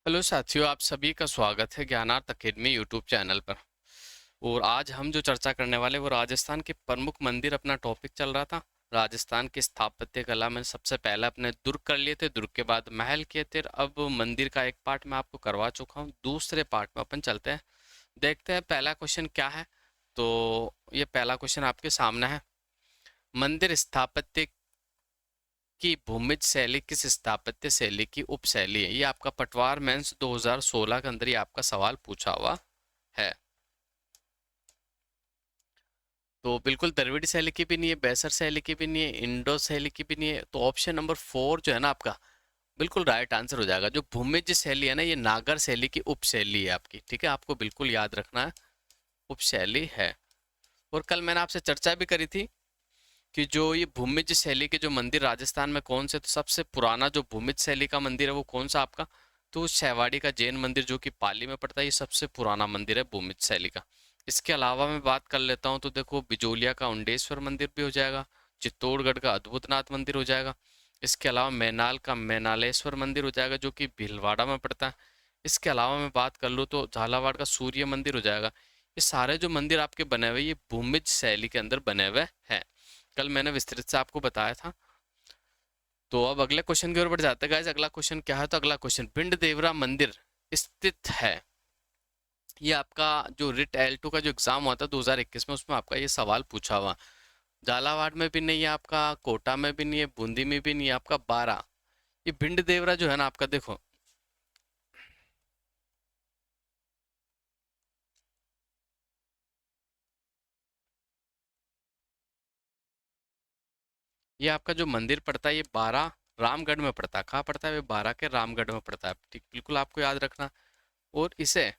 Hello साथियों, आप सभी का स्वागत है ज्ञानार्थ अकेडमी यूट्यूब चैनल पर। और आज हम जो चर्चा करने वाले वो राजस्थान के प्रमुख मंदिर, अपना टॉपिक चल रहा था। राजस्थान की स्थापत्य कला में सबसे पहले अपने दुर्ग कर लिए थे, दुर्ग के बाद महल किए थे। अब मंदिर का एक पार्ट मैं आपको करवा चुका हूँ, दूसरे पार्ट में अपन चलते हैं। देखते हैं पहला क्वेश्चन क्या है। तो ये पहला क्वेश्चन आपके सामने है। मंदिर स्थापत्य की भूमिज शैली किस स्थापत्य शैली की उपशैली है? ये आपका पटवार मेंस 2016 के अंदर ये आपका सवाल पूछा हुआ है। तो बिल्कुल द्रविड़ शैली की भी नहीं है, बैसर शैली की भी नहीं है, इंडो शैली की भी नहीं है। तो ऑप्शन नंबर 4 जो है ना आपका, बिल्कुल राइट आंसर हो जाएगा। जो भूमिज शैली है ना, ये नागर शैली की उपशैली है आपकी। ठीक है, आपको बिल्कुल याद रखना है, उपशैली है। और कल मैंने आपसे चर्चा भी करी थी कि जो ये भूमिज शैली के जो मंदिर राजस्थान में कौन से, तो सबसे पुराना जो भूमिज शैली का मंदिर है वो कौन सा आपका, तो शेवाड़ी का जैन मंदिर जो कि पाली में पड़ता है, ये सबसे पुराना मंदिर है भूमिज शैली का। इसके अलावा मैं बात कर लेता हूँ तो देखो, बिजोलिया का उंडेश्वर मंदिर भी हो जाएगा, चित्तौड़गढ़ का अद्भुतनाथ मंदिर हो जाएगा। इसके अलावा मैनाल का मैनालेश्वर मंदिर हो जाएगा जो कि भीलवाड़ा में पड़ता है। इसके अलावा मैं बात कर लूँ तो झालावाड़ का सूर्य मंदिर हो जाएगा। ये सारे जो मंदिर आपके बने हुए ये भूमिज शैली के अंदर बने हुए हैं। कल मैंने विस्तृत से आपको बताया था। तो अब अगले क्वेश्चन की ओर बढ़ जाते हैं गाइस। अगला क्वेश्चन क्या है? तो अगला क्वेश्चन, पिंड देवरा मंदिर स्थित है। ये आपका जो रिट L2 का जो एग्जाम हुआ था 2021 में, उसमें आपका ये सवाल पूछा हुआ। झालावाड़ में भी नहीं है आपका, कोटा में भी नहीं है, बूंदी में भी नहीं है आपका, बारा। ये भिंड देवरा जो है ना आपका, देखो ये आपका जो मंदिर पड़ता है ये बारा रामगढ़ में पड़ता है। कहाँ पड़ता है? ये बारा के रामगढ़ में पड़ता है। ठीक, बिल्कुल आपको याद रखना। और इसे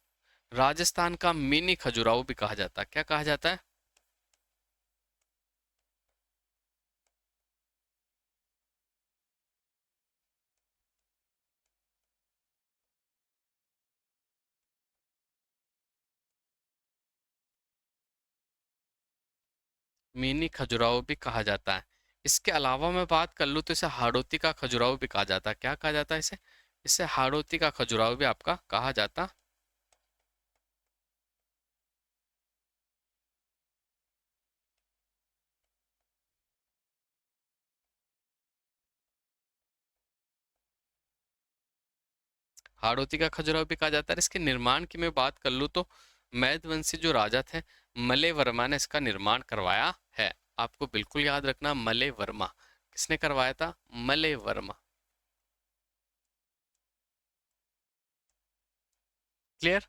राजस्थान का मिनी खजुराहो भी कहा जाता है। क्या कहा जाता है? मिनी खजुराहो भी कहा जाता है। इसके अलावा मैं बात कर लूँ तो इसे हाड़ौती का खजुराहो भी कहा जाता है। क्या कहा जाता है इसे? इसे हाड़ौती का खजुराहो भी आपका कहा जाता। हाड़ौती का खजुराहो भी कहा जाता है। इसके निर्माण की मैं बात कर लूँ तो मैदवंशी जो राजा थे, मले वर्मा ने इसका निर्माण करवाया है। आपको बिल्कुल याद रखना, मले वर्मा। किसने करवाया था? मले वर्मा। क्लियर।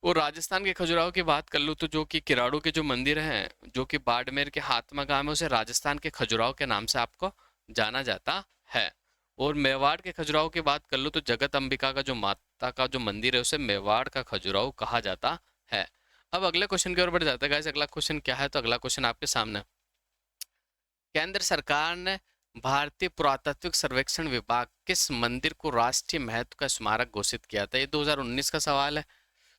और राजस्थान के खजुराहो की बात कर लूँ तो जो कि किराड़ू के जो मंदिर हैं, जो कि बाड़मेर के हाथमा गांव में, उसे राजस्थान के खजुराहो के नाम से आपको जाना जाता है। और मेवाड़ के खजुराहो की बात कर लूँ तो जगत अंबिका का जो माता का जो मंदिर है, उसे मेवाड़ का खजुराहो कहा जाता है। अब अगले क्वेश्चन की ओर बढ़ जाता है गाइस। अगला क्वेश्चन क्या है? तो अगला क्वेश्चन आपके सामने, केंद्र सरकार ने भारतीय पुरातात्विक सर्वेक्षण विभाग किस मंदिर को राष्ट्रीय महत्व का स्मारक घोषित किया था? ये 2019 का सवाल है।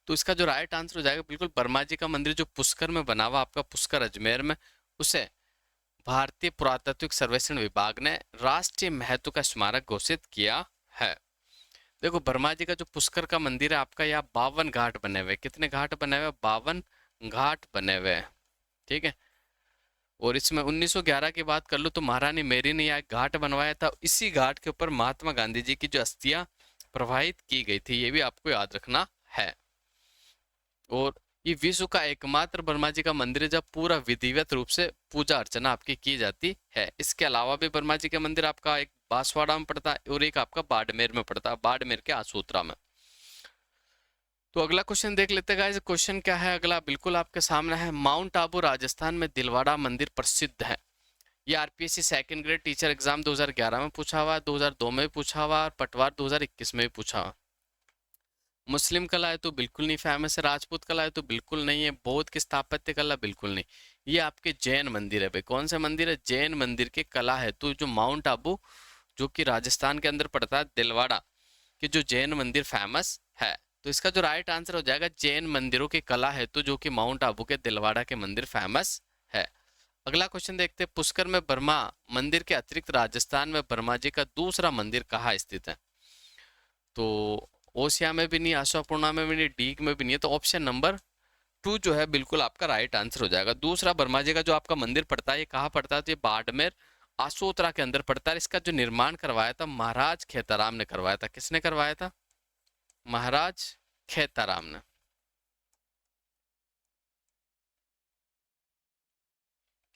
तो इसका जो राइट आंसर हो जाएगा, बिल्कुल वर्मा जी का मंदिर जो पुष्कर में बना हुआ आपका, पुष्कर अजमेर में, उसे भारतीय पुरातात्विक सर्वेक्षण विभाग ने राष्ट्रीय महत्व का स्मारक घोषित किया है। देखो, वर्मा जी का जो पुष्कर का मंदिर है आपका, यहाँ 52 घाट बने हुए। कितने घाट बने हुए? 52 घाट बने हुए हैं। ठीक है। और इसमें 1911 की बात कर लो तो महारानी मेरी ने यहाँ एक घाट बनवाया था। इसी घाट के ऊपर महात्मा गांधी जी की जो अस्थियां प्रवाहित की गई थी, ये भी आपको याद रखना है। और ये विश्व का एकमात्र वर्मा जी का मंदिर है जब पूरा विधिवत रूप से पूजा अर्चना आपकी की जाती है। इसके अलावा भी वर्मा जी का मंदिर आपका एक बांसवाड़ा में पड़ता है और एक आपका बाड़मेर में पड़ता है, बाड़मेर के आसोतरा में। तो अगला क्वेश्चन देख लेते हैं गाइस। क्वेश्चन क्या है अगला? बिल्कुल आपके सामने है। माउंट आबू राजस्थान में दिलवाड़ा मंदिर प्रसिद्ध है। ये RPSC second grade teacher exam 2011 में पूछा हुआ, 2002 में भी पूछा हुआ और पटवार 2021 में भी पूछा हुआ। मुस्लिम कला है तो बिल्कुल नहीं फेमस है, राजपूत कला है तो बिल्कुल नहीं है, बौद्ध की स्थापत्य कला बिल्कुल नहीं। ये आपके जैन मंदिर है भाई। कौन से मंदिर है? जैन मंदिर की कला है। तो जो माउंट आबू जो कि राजस्थान के अंदर पड़ता है, दिलवाड़ा के जो जैन मंदिर फेमस है। तो इसका जो राइट आंसर हो जाएगा, जैन मंदिरों की कला है तो जो कि माउंट आबू के दिलवाड़ा के मंदिर फेमस है। अगला क्वेश्चन देखते हैं। पुष्कर में ब्रह्मा मंदिर के अतिरिक्त राजस्थान में ब्रह्मा जी का दूसरा मंदिर कहाँ स्थित है? तो ओसिया में भी नहीं, आशापूर्णा में भी नहीं, डी में भी नहीं है, तो ऑप्शन नंबर 2 जो है बिल्कुल आपका राइट आंसर हो जाएगा। दूसरा बर्मा जी का जो आपका मंदिर पड़ता है ये कहाँ पड़ता है, तो ये बाड़मेर आसोतरा के अंदर पड़ता है। इसका जो निर्माण करवाया था महाराज खेताराम ने करवाया था। किसने करवाया था? महाराज खेताराम ने।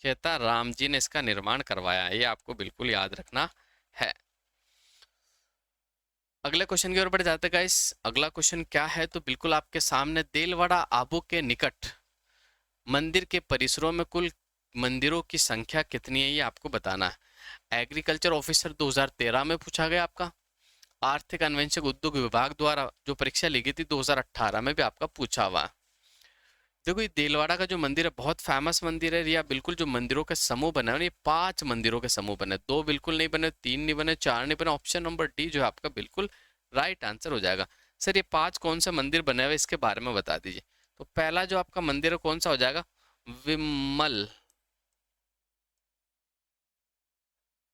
खेताराम जी ने इसका निर्माण करवाया है, ये आपको बिल्कुल याद रखना है। अगले क्वेश्चन की ओर बढ़ जाते हैं गाइस। अगला क्वेश्चन क्या है, तो बिल्कुल आपके सामने देलवाड़ा आबू के निकट मंदिर के परिसरों में कुल मंदिरों की संख्या कितनी है, ये आपको बताना है। एग्रीकल्चर ऑफिसर 2013 में पूछा गया आपका। आर्थिक अन्वेषक उद्योग विभाग द्वारा जो परीक्षा ली गई थी 2018 में भी आपका पूछा हुआ। देखो ये देलवाड़ा का जो मंदिर है बहुत फेमस मंदिर है। या बिल्कुल जो मंदिरों के समूह बने हैं ये 5 मंदिरों के समूह बने, 2 बिल्कुल नहीं बने, 3 नहीं बने, 4 नहीं बने। ऑप्शन नंबर डी जो है आपका बिल्कुल राइट आंसर हो जाएगा। सर ये 5 कौन से मंदिर बने हुए इसके बारे में बता दीजिए। तो पहला जो आपका मंदिर है कौन सा हो जाएगा? विमल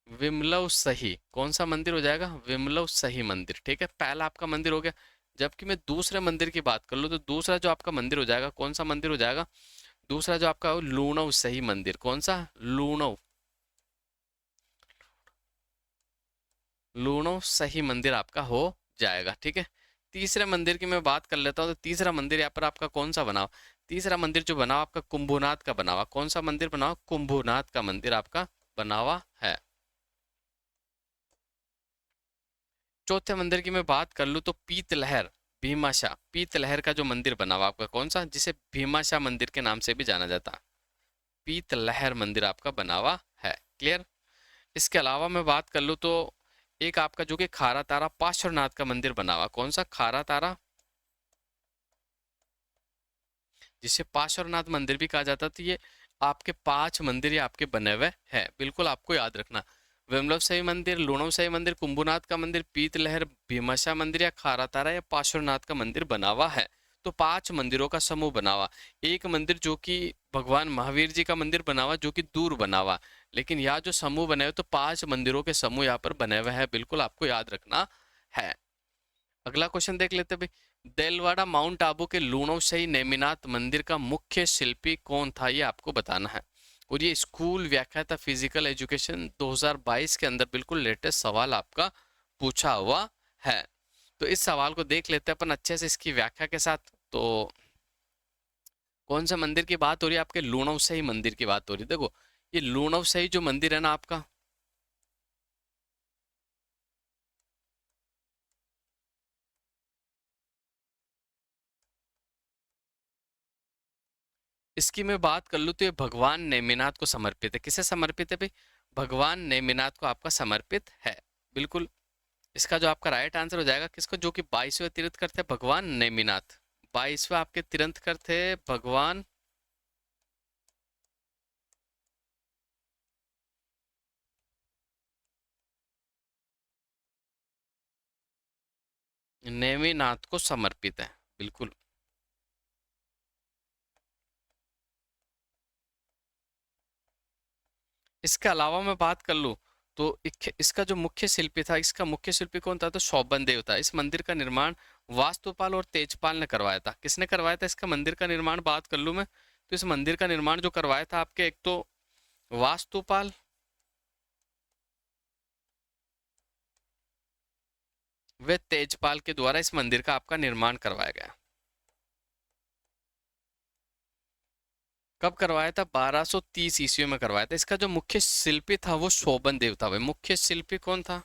विमलव सही। कौन सा मंदिर हो जाएगा? विमलव सही मंदिर। ठीक है, पहला आपका मंदिर हो गया। जबकि मैं दूसरे मंदिर की बात कर लूँ तो दूसरा जो आपका मंदिर हो जाएगा कौन सा मंदिर हो जाएगा? दूसरा जो आपका हो लूणव सही मंदिर। कौन सा? लूणव लूणव सही मंदिर आपका हो जाएगा। ठीक है, तीसरे मंदिर की मैं बात कर लेता हूँ। तो तीसरा मंदिर यहाँ पर आपका कौन सा बना हुआ? तीसरा मंदिर जो बना हुआ आपका कुंभनाथ का बना हुआ। कौन सा मंदिर बना हुआ? कुंभनाथ का मंदिर आपका बना हुआ है। चौथे मंदिर की मैं बात कर लूँ तो पीतलहर भीमाशाह, पीतलहर का जो मंदिर बना हुआ आपका कौन सा, जिसे भीमाशाह मंदिर के नाम से भी जाना जाता है। पीतलहर मंदिर आपका बना हुआ है। क्लियर। इसके अलावा मैं बात कर लूँ तो एक आपका जो कि खारा तारा पार्श्वनाथ का मंदिर बना हुआ। कौन सा? खारा तारा, जिसे पार्श्वनाथ मंदिर भी कहा जाता है। तो ये आपके 5 मंदिर ये आपके बने हुए हैं, बिल्कुल आपको याद रखना। विमलव साई मंदिर, लूणव साई मंदिर, कुंभनाथ का मंदिर, पीतलहर भीमाशा मंदिर या खारा तारा या पार्श्वनाथ का मंदिर बना हुआ है। तो 5 मंदिरों का समूह बना हुआ। एक मंदिर जो कि भगवान महावीर जी का मंदिर बना हुआ जो कि दूर बना हुआ। लेकिन यहाँ जो समूह बने हुए तो 5 मंदिरों के समूह यहाँ पर बने हुए हैं, बिल्कुल आपको याद रखना है। अगला क्वेश्चन देख लेते हैं भाई। देलवाड़ा माउंट आबू के लूणोशई नेमिनाथ मंदिर का मुख्य शिल्पी कौन था, ये आपको बताना है। और ये स्कूल व्याख्याता फिजिकल एजुकेशन 2022 के अंदर बिल्कुल लेटेस्ट सवाल आपका पूछा हुआ है। तो इस सवाल को देख लेते हैं अपन अच्छे से इसकी व्याख्या के साथ। तो कौन सा मंदिर की बात हो रही है? आपके लूणोशई मंदिर की बात हो रही है। देखो ये लूणोशई जो मंदिर है ना आपका, इसकी मैं बात कर लूँ तो ये भगवान नेमिनाथ को समर्पित है। किसे समर्पित है भाई? भगवान नेमिनाथ को आपका समर्पित है, बिल्कुल। इसका जो आपका राइट आंसर हो जाएगा किसको, जो कि 22वें तीर्थंकर थे भगवान नेमिनाथ। 22वें आपके तीर्थंकर थे भगवान नेमिनाथ को समर्पित है, बिल्कुल। इसके अलावा मैं बात कर लूँ तो इसका जो मुख्य शिल्पी था, इसका मुख्य शिल्पी कौन था? तो शोभन देव था। इस मंदिर का निर्माण वास्तुपाल और तेजपाल ने करवाया था। किसने करवाया था इसका मंदिर का निर्माण? बात कर लूँ मैं तो इस मंदिर का निर्माण जो करवाया था आपके, एक तो वास्तुपाल, वे तेजपाल के द्वारा इस मंदिर का आपका निर्माण करवाया गया। कब करवाया था? 1230 ईस्वी में करवाया था। इसका जो मुख्य शिल्पी था वो शोभन देव था। भाई मुख्य शिल्पी कौन था?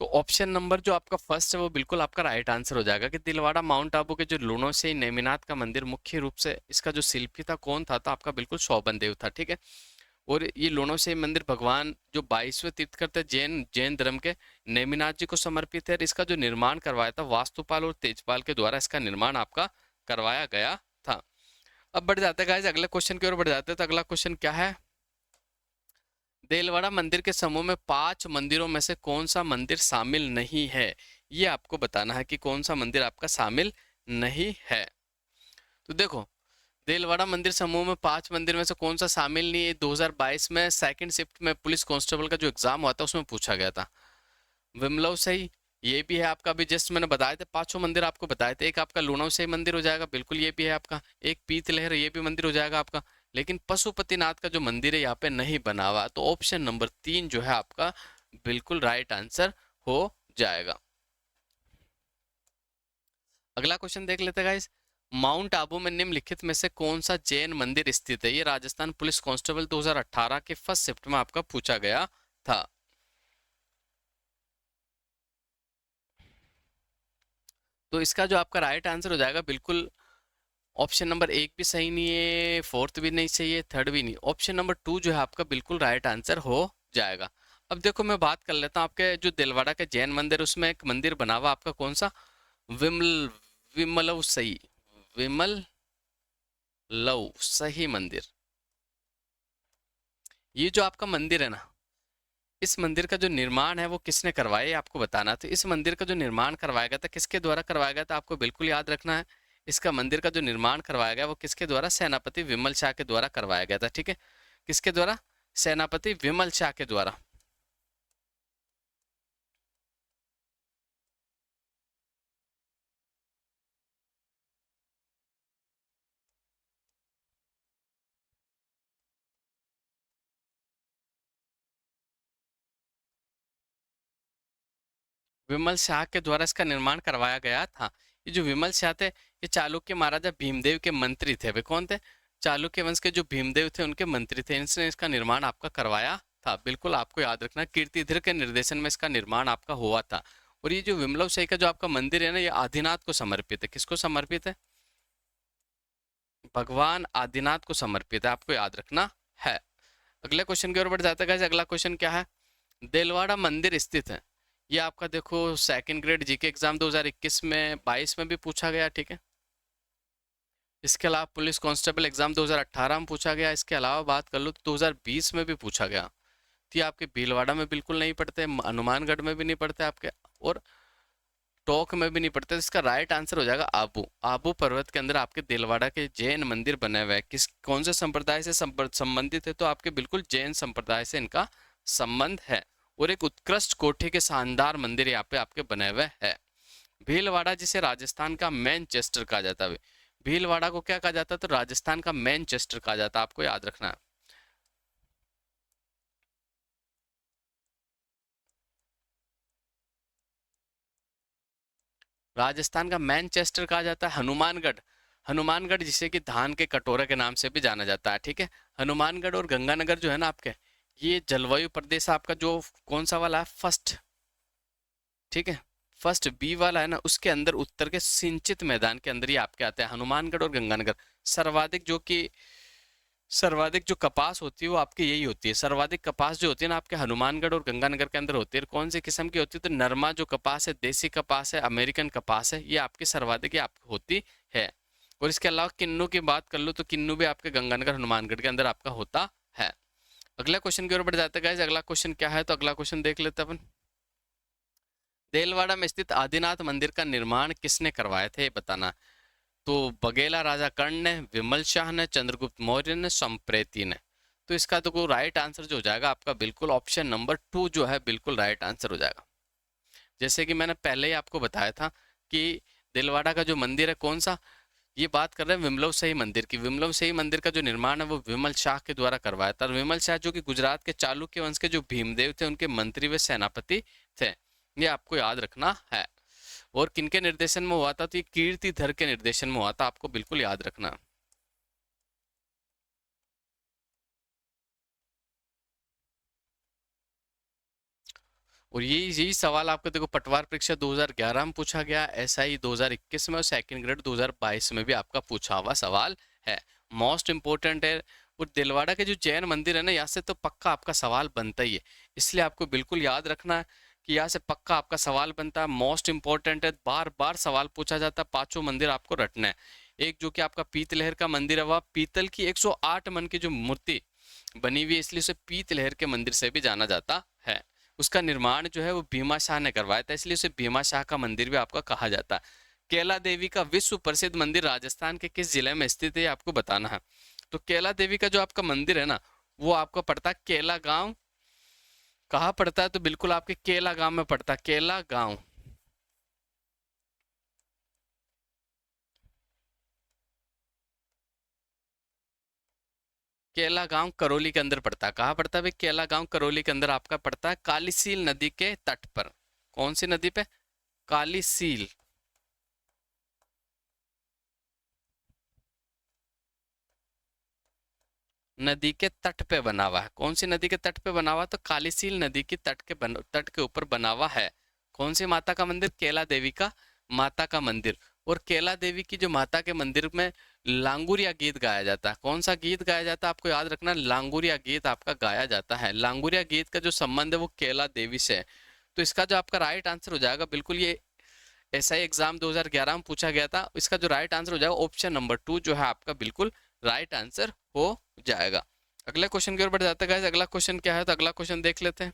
तो ऑप्शन नंबर जो आपका फर्स्ट है वो बिल्कुल आपका राइट आंसर हो जाएगा कि दिलवाड़ा माउंट आबू के जो लूणों से नेमिनाथ का मंदिर मुख्य रूप से इसका जो शिल्पी था कौन था? तो आपका बिल्कुल शोभन देव था। ठीक है, और ये लूणों से मंदिर भगवान जो 22वें तीर्थंकर थे जैन जैन धर्म के, नेमिनाथ जी को समर्पित है। और इसका जो निर्माण करवाया था वास्तुपाल और तेजपाल के द्वारा इसका निर्माण आपका करवाया गया था। अब बढ़ जाते हैं गाइस अगले क्वेश्चन की ओर बढ़ जाते हैं। तो अगला क्वेश्चन क्या है? देलवाड़ा मंदिर के समूह में 5 मंदिरों में से कौन सा मंदिर शामिल नहीं है, ये आपको बताना है कि कौन सा मंदिर आपका शामिल नहीं है। तो देखो, देलवाड़ा मंदिर समूह में 5 मंदिर में से कौन सा शामिल नहीं है? 2022 में सेकंड शिफ्ट में पुलिस कांस्टेबल का जो एग्जाम हुआ था उसमें पूछा गया था। विमलव सही, ये भी है आपका। अभी जस्ट मैंने बताए थे, पांचों मंदिर आपको बताए थे। एक आपका लुणव सही मंदिर हो जाएगा, बिल्कुल ये भी है आपका। एक पीत लहर, ये भी मंदिर हो जाएगा आपका। लेकिन पशुपतिनाथ का जो मंदिर है यहाँ पे नहीं बना हुआ, तो ऑप्शन नंबर 3 जो है आपका बिल्कुल राइट आंसर हो जाएगा। अगला क्वेश्चन देख लेते हैं गाइस। माउंट आबू में निम्नलिखित में से कौन सा जैन मंदिर स्थित है? ये राजस्थान पुलिस कांस्टेबल 2018 के फर्स्ट शिफ्ट में आपका पूछा गया था। तो इसका जो आपका राइट आंसर हो जाएगा बिल्कुल ऑप्शन नंबर 1 भी सही नहीं है, फोर्थ भी नहीं सही है, थर्ड भी नहीं। ऑप्शन नंबर 2 जो है आपका बिल्कुल राइट आंसर हो जाएगा। अब देखो मैं बात कर लेता हूँ आपके जो दिलवाड़ा के जैन मंदिर, उसमें एक मंदिर बना हुआ आपका कौन सा? विमल विमलव सही, विमल लव सही मंदिर। ये जो आपका मंदिर है ना, इस मंदिर का जो निर्माण है वो किसने करवाया, ये आपको बताना। तो इस मंदिर का जो निर्माण करवाया गया था, किसके द्वारा करवाया गया था, आपको बिल्कुल याद रखना है। इसका मंदिर का जो निर्माण करवाया गया वो किसके द्वारा? सेनापति विमल शाह के द्वारा करवाया गया था। ठीक है, किसके द्वारा? सेनापति विमल शाह के द्वारा। विमल शाह के द्वारा इसका निर्माण करवाया गया था। ये जो विमल शाह थे, ये चालुक्य महाराजा भीमदेव के मंत्री थे। वे कौन थे? चालुक्य वंश के जो भीमदेव थे उनके मंत्री थे। इनसे इसका निर्माण आपका करवाया था। बिल्कुल आपको याद रखना, कीर्तिधर के निर्देशन में इसका निर्माण आपका हुआ था। और ये जो विमलव शाही का जो आपका मंदिर है ना, ये आदिनाथ को समर्पित है। किसको समर्पित है? भगवान आदिनाथ को समर्पित है, आपको याद रखना है। अगले क्वेश्चन की ओर बढ़ जाता है। अगला क्वेश्चन क्या है? देलवाड़ा मंदिर स्थित है, ये आपका देखो सेकंड ग्रेड जीके एग्जाम 2021 में 22 में भी पूछा गया। ठीक है, इसके अलावा पुलिस कांस्टेबल एग्जाम 2018 में पूछा गया। इसके अलावा बात कर लो तो 2020 में भी पूछा गया। तो ये आपके भीलवाड़ा में बिल्कुल नहीं पढ़ते, हनुमानगढ़ में भी नहीं पढ़ते आपके, और टोंक में भी नहीं पढ़ते। तो इसका राइट आंसर हो जाएगा आबू। आबू पर्वत के अंदर आपके दिलवाड़ा के जैन मंदिर बने हुए हैं। किस कौन से संप्रदाय से संबंधित है? तो आपके बिल्कुल जैन संप्रदाय से इनका संबंध है। और एक उत्कृष्ट कोटि के शानदार मंदिर यहाँ पे आपके बने हुए हैं। भीलवाड़ा जिसे राजस्थान का मैनचेस्टर कहा जाता है, भीलवाड़ा को क्या कहा जाता है? तो राजस्थान का मैनचेस्टर कहा जाता है, आपको याद रखना है। राजस्थान का मैनचेस्टर कहा जाता है हनुमानगढ़। हनुमानगढ़ जिसे कि धान के कटोरे के नाम से भी जाना जाता है। ठीक है, हनुमानगढ़ और गंगानगर जो है ना आपके, ये जलवायु प्रदेश आपका जो कौन सा वाला है? फर्स्ट। ठीक है, फर्स्ट बी वाला है ना, उसके अंदर उत्तर के सिंचित मैदान के अंदर ही आपके आते हैं हनुमानगढ़ और गंगानगर। सर्वाधिक जो कि सर्वाधिक जो कपास होती है वो आपकी यही होती है। सर्वाधिक कपास जो होती है ना आपके हनुमानगढ़ और गंगानगर के अंदर होती है। कौन सी किस्म की होती है? तो नरमा जो कपास है, देसी कपास है, अमेरिकन कपास है, ये आपकी सर्वाधिक आपकी होती है। और इसके अलावा किन्नू की बात कर लो तो किन्नू भी आपके गंगानगर हनुमानगढ़ के अंदर आपका होता है। अगला क्वेश्चन की ओर बढ़ जाते हैं गाइस। अगला क्वेश्चन क्या है? तो अगला क्वेश्चन देख लेते हैं अपन। देलवाड़ा में स्थित आदिनाथ मंदिर का निर्माण किसने करवाया थे, बताना। तो बघेला राजा कर्ण ने, विमल शाह ने, चंद्रगुप्त मौर्य ने, संप्रेती ने। तो इसका तो राइट आंसर जो हो जाएगा आपका बिल्कुल ऑप्शन नंबर 2 जो है बिल्कुल राइट आंसर हो जाएगा। जैसे कि मैंने पहले ही आपको बताया था कि दिलवाड़ा का जो मंदिर है कौन सा, ये बात कर रहे हैं विमलव शाही मंदिर की। विमलव शाही मंदिर का जो निर्माण है वो विमल शाह के द्वारा करवाया था। विमल शाह जो कि गुजरात के चालुक्य वंश के जो भीमदेव थे उनके मंत्री व सेनापति थे, ये आपको याद रखना है। और किनके निर्देशन में हुआ था? तो ये कीर्तिधर के निर्देशन में हुआ था, आपको बिल्कुल याद रखना। और यही सवाल आपको देखो पटवार परीक्षा 2011 में पूछा गया, एसआई 2021 में, और सेकंड ग्रेड 2022 में भी आपका पूछा हुआ सवाल है। मोस्ट इंपोर्टेंट है। और दिलवाड़ा के जो जैन मंदिर है ना, यहाँ से तो पक्का आपका सवाल बनता ही है। इसलिए आपको बिल्कुल याद रखना है कि यहाँ से पक्का आपका सवाल बनता है। मोस्ट इंपोर्टेंट है, बार बार सवाल पूछा जाता है। पांचों मंदिर आपको रटना है। एक जो कि आपका पीतलहर का मंदिर है, वह पीतल की 108 मन की जो मूर्ति बनी हुई है, इसलिए उसे पीतलहर के मंदिर से भी जाना जाता है। उसका निर्माण जो है वो भीमा शाह ने करवाया था, इसलिए उसे भीमा शाह का मंदिर भी आपका कहा जाता है। कैला देवी का विश्व प्रसिद्ध मंदिर राजस्थान के किस जिले में स्थित है, ये आपको बताना है। तो कैला देवी का जो आपका मंदिर है ना, वो आपका पड़ता है केला गांव। कहाँ पड़ता है? तो बिल्कुल आपके केला गांव में पड़ता है, केला गांव। केला गांव करौली के अंदर पड़ता है। कहाँ पड़ता है भाई? केला गांव करौली के अंदर आपका पड़ता है, कालीसील नदी के तट पर। कौन सी नदी पे? कालीसील नदी के तट पे बना हुआ है। कौन सी नदी के तट पे बना हुआ है? तो कालीसील नदी की तट के ऊपर बना हुआ है। कौन सी माता का मंदिर? केला देवी का माता का मंदिर। और केला देवी की जो माता के मंदिर में लांगुरिया गीत गाया जाता है। कौन सा गीत गाया जाता है? आपको याद रखना, लांगुरिया गीत आपका गाया जाता है। लांगुरिया गीत का जो संबंध है वो केला देवी से है। तो इसका जो आपका राइट आंसर हो जाएगा, बिल्कुल ये ऐसा ही एग्जाम 2011 में पूछा गया था, इसका जो राइट आंसर हो जाएगा ऑप्शन नंबर 2 जो है आपका बिल्कुल राइट आंसर हो जाएगा। अगले क्वेश्चन की ओर बढ़ जाते हैं गाइस। अगला क्वेश्चन क्या है? तो अगला क्वेश्चन देख लेते हैं।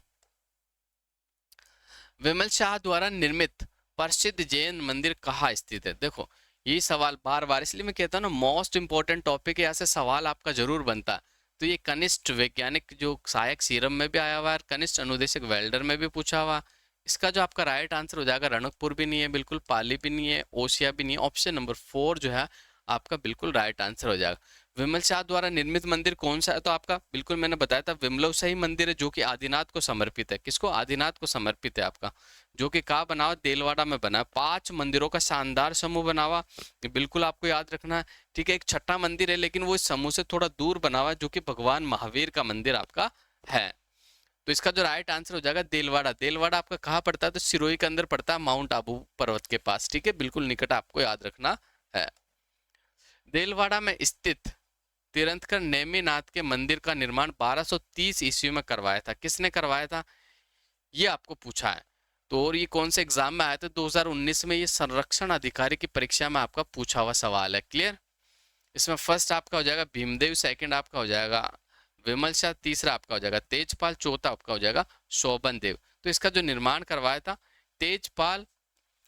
विमल शाह द्वारा निर्मित प्रसिद्ध जैन मंदिर कहाँ स्थित है? देखो ये सवाल बार बार, इसलिए मैं कहता हूँ ना, मोस्ट इंपॉर्टेंट टॉपिक है, यहाँ से सवाल आपका जरूर बनता है। तो ये कनिष्ठ वैज्ञानिक जो सहायक सीरम में भी आया हुआ है, कनिष्ठ अनुदेशक वेल्डर में भी पूछा हुआ। इसका जो आपका राइट आंसर हो जाएगा, रणकपुर भी नहीं है, बिल्कुल पाली भी नहीं है, ओसिया भी नहीं है। ऑप्शन नंबर 4 जो है आपका बिल्कुल राइट आंसर हो जाएगा। विमल शाह द्वारा निर्मित मंदिर कौन सा है? तो आपका बिल्कुल मैंने बताया था, विमलो शाही मंदिर है, जो कि आदिनाथ को समर्पित है। किसको? आदिनाथ को समर्पित है आपका, जो कि कहाँ बना हुआ? देलवाड़ा में बना है। 5 मंदिरों का शानदार समूह बना हुआ, ये बिल्कुल आपको याद रखना है। ठीक है, एक छठा मंदिर है, लेकिन वो इस समूह से थोड़ा दूर बना हुआ है, जो कि भगवान महावीर का मंदिर आपका है। तो इसका जो राइट आंसर हो जाएगा देलवाड़ा। देलवाड़ा आपका कहाँ पड़ता है? तो सिरोही के अंदर पड़ता है, माउंट आबू पर्वत के पास। ठीक है, बिल्कुल निकट, आपको याद रखना है। देलवाड़ा में स्थित तिरंतकर नेमिनाथ के मंदिर का निर्माण 1230 ईस्वी में करवाया था। किसने करवाया था? ये आपको पूछा है। तो और ये कौन से एग्जाम में आया था? 2019 में। ये संरक्षण अधिकारी की परीक्षा में आपका पूछा हुआ सवाल है। क्लियर? इसमें फर्स्ट आपका हो जाएगा भीमदेव, सेकंड आपका हो जाएगा विमल शाह, तीसरा आपका हो जाएगा तेजपाल, चौथा आपका हो जाएगा शोभन देव। तो इसका जो निर्माण करवाया था तेजपाल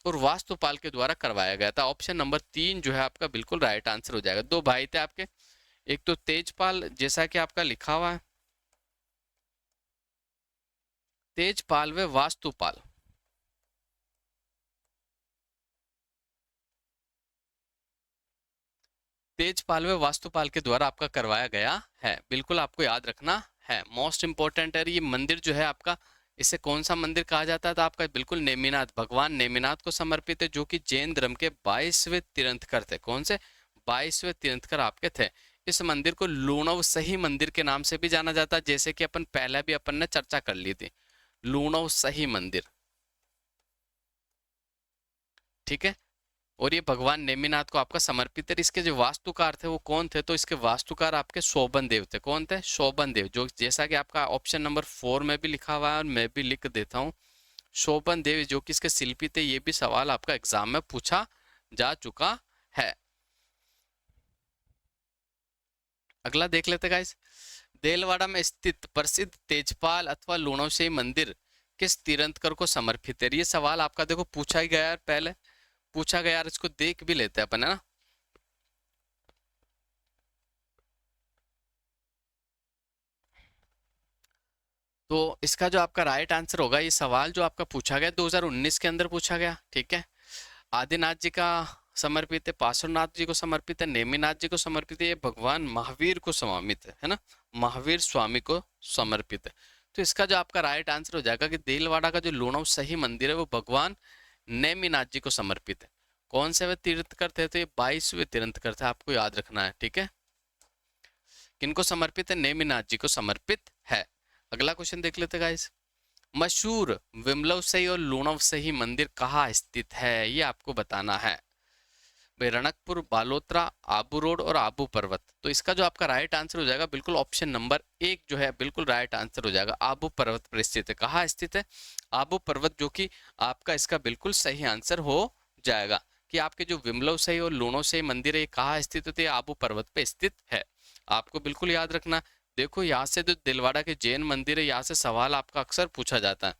और वास्तुपाल के द्वारा करवाया गया था। ऑप्शन नंबर 3 जो है आपका बिल्कुल राइट आंसर हो जाएगा। दो भाई थे आपके, एक तो तेजपाल जैसा कि आपका लिखा हुआ है, तेजपाल व वास्तुपाल। तेजपाल व वास्तुपाल के द्वारा आपका करवाया गया है, बिल्कुल आपको याद रखना है। मोस्ट इंपॉर्टेंट है ये मंदिर जो है आपका। इसे कौन सा मंदिर कहा जाता है? तो आपका बिल्कुल नेमिनाथ, भगवान नेमिनाथ को समर्पित है, जो कि जैन धर्म के 22वें तीर्थंकर थे। कौन से? 22वें तीर्थंकर आपके थे। इस मंदिर को लूणव सही मंदिर के नाम से भी जाना जाता है, जैसे कि अपन पहले भी अपन ने चर्चा कर ली थी, लूणव सही मंदिर। ठीक है, और ये भगवान नेमिनाथ को आपका समर्पित है। इसके जो वास्तुकार थे वो कौन थे? तो इसके वास्तुकार आपके शोभन देव थे। कौन थे? शोभन देव, जो जैसा कि आपका ऑप्शन नंबर 4 में भी लिखा हुआ है, और मैं भी लिख देता हूँ, शोभन देव जो कि इसके शिल्पी थे। ये भी सवाल आपका एग्जाम में पूछा जा चुका है। अगला देख लेते गाइस। देलवाड़ा में स्थित प्रसिद्ध तेजपाल अथवा लूणोशेई मंदिर किस तीर्थंकर को समर्पित है? ये सवाल आपका देखो पूछा ही गया है, पहले पूछा गया यार, इसको देख भी लेते हैं अपन, है ना। तो इसका जो आपका राइट आंसर होगा, ये सवाल जो आपका पूछा गया 2019 के अंदर पूछा गया। ठीक है, आदिनाथ जी का समर्पित है, पार्श्वनाथ जी को समर्पित है, नेमिनाथ जी को समर्पित है, ये भगवान महावीर को समर्पित है ना, महावीर स्वामी को समर्पित है। तो इसका जो आपका राइट आंसर हो जाएगा कि देलवाड़ा का जो लूणव सही मंदिर है वो भगवान नेमिनाथ जी को समर्पित है। कौन से वे तीर्थकर थे? तो ये 22वें तीर्थकर थे, आपको याद रखना है। ठीक है, किनको समर्पित है? नेमिनाथ जी को समर्पित है। अगला क्वेश्चन देख लेते गाइस। मशहूर विमलव सही और लूणव सही मंदिर कहाँ स्थित है? ये आपको बताना है भाई। रणकपुर, बालोतरा, आबू रोड और आबू पर्वत। तो इसका जो आपका राइट आंसर हो जाएगा बिल्कुल ऑप्शन नंबर 1 जो है बिल्कुल राइट आंसर हो जाएगा। आबू पर्वत पर स्थित है। कहाँ स्थित है? आबू पर्वत, जो कि आपका इसका बिल्कुल सही आंसर हो जाएगा कि आपके जो विमलव सही और लूणव सही मंदिर है, ये कहाँ स्थित होते हैं? आबू पर्वत पे स्थित है। आपको बिल्कुल याद रखना, देखो यहाँ से जो दिलवाड़ा के जैन मंदिर है, यहाँ से सवाल आपका अक्सर पूछा जाता है,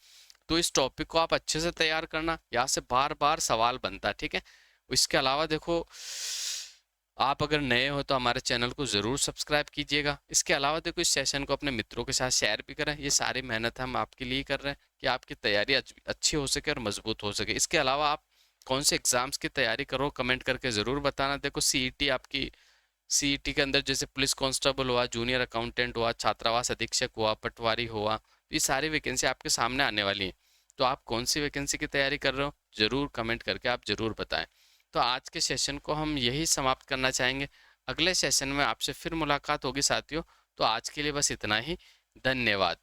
तो इस टॉपिक को आप अच्छे से तैयार करना, यहाँ से बार बार सवाल बनता है, ठीक है। इसके अलावा देखो, आप अगर नए हो तो हमारे चैनल को ज़रूर सब्सक्राइब कीजिएगा। इसके अलावा देखो, इस सेशन को अपने मित्रों के साथ शेयर भी करें। ये सारी मेहनत हम आपके लिए कर रहे हैं कि आपकी तैयारी अच्छी हो सके और मजबूत हो सके। इसके अलावा आप कौन से एग्जाम्स की तैयारी करो, कमेंट करके ज़रूर बताना। देखो सीईटी आपकी, सीईटी के अंदर जैसे पुलिस कांस्टेबल हुआ, जूनियर अकाउंटेंट हुआ, छात्रावास अधीक्षक हुआ, पटवारी हुआ, ये सारी वैकेंसी आपके सामने आने वाली हैं। तो आप कौन सी वैकेंसी की तैयारी कर रहे हो, ज़रूर कमेंट करके आप ज़रूर बताएं। तो आज के सेशन को हम यही समाप्त करना चाहेंगे। अगले सेशन में आपसे फिर मुलाकात होगी साथियों। तो आज के लिए बस इतना ही। धन्यवाद।